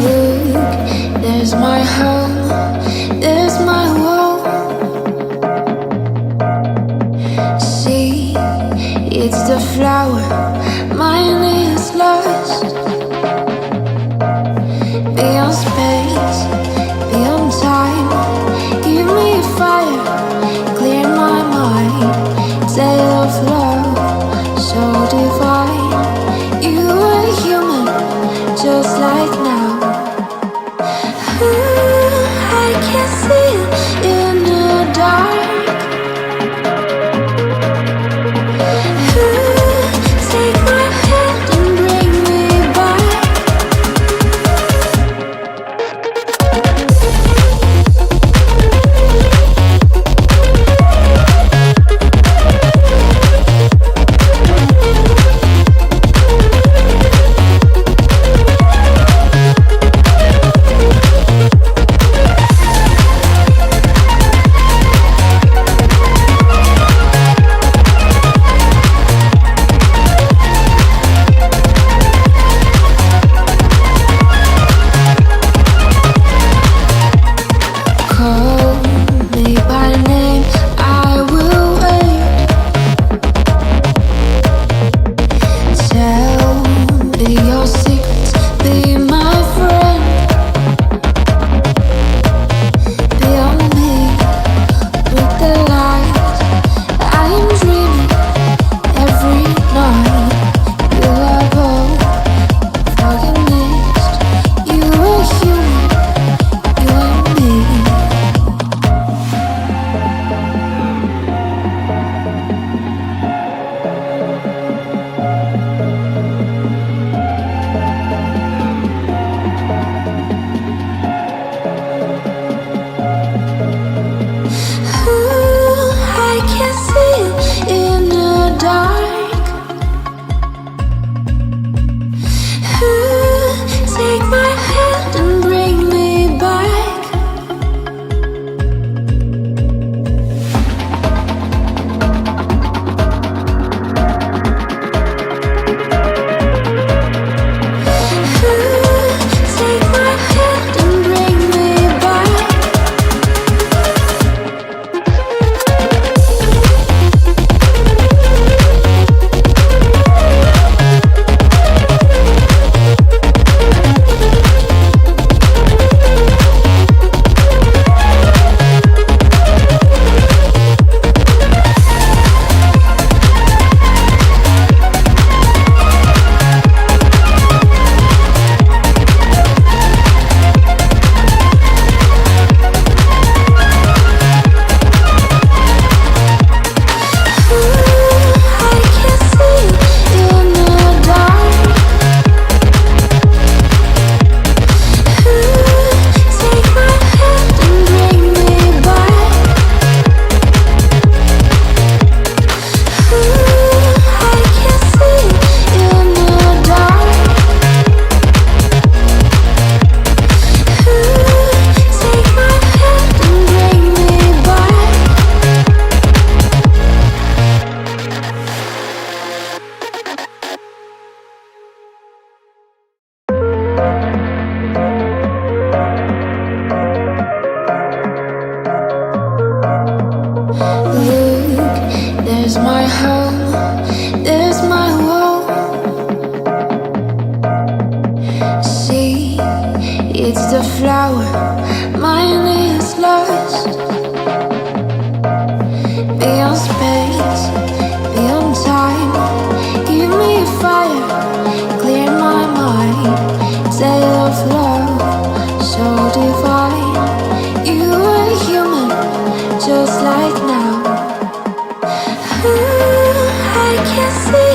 Look, there's my home, there's my world. See, it's the flower, mine is lost. Beyond space, beyond time, give me a fire, clear my mind. Tale of love, so divine. You are human, just like now. I can see it in the dark. Take my hand and bring me back. Call me by name, I will wait. Tell me your secrets, be my friend. Beyond me, with the light, I am dreaming every night. You are both fucking mixed. You are human, you and me. I can see it in the dark. Take my hand and bring me back. Take my hand and bring me back. I can see it in the dark. Take my hand and bring me back. I can see it in the dark. Take my hand and bring me back. Look, there's my home, there's my world. See, it's the flower, mine is lost. Beyond space, beyond time, give me a fire, clear my mind. Tale of love, so divine. You are human, just like now. I can see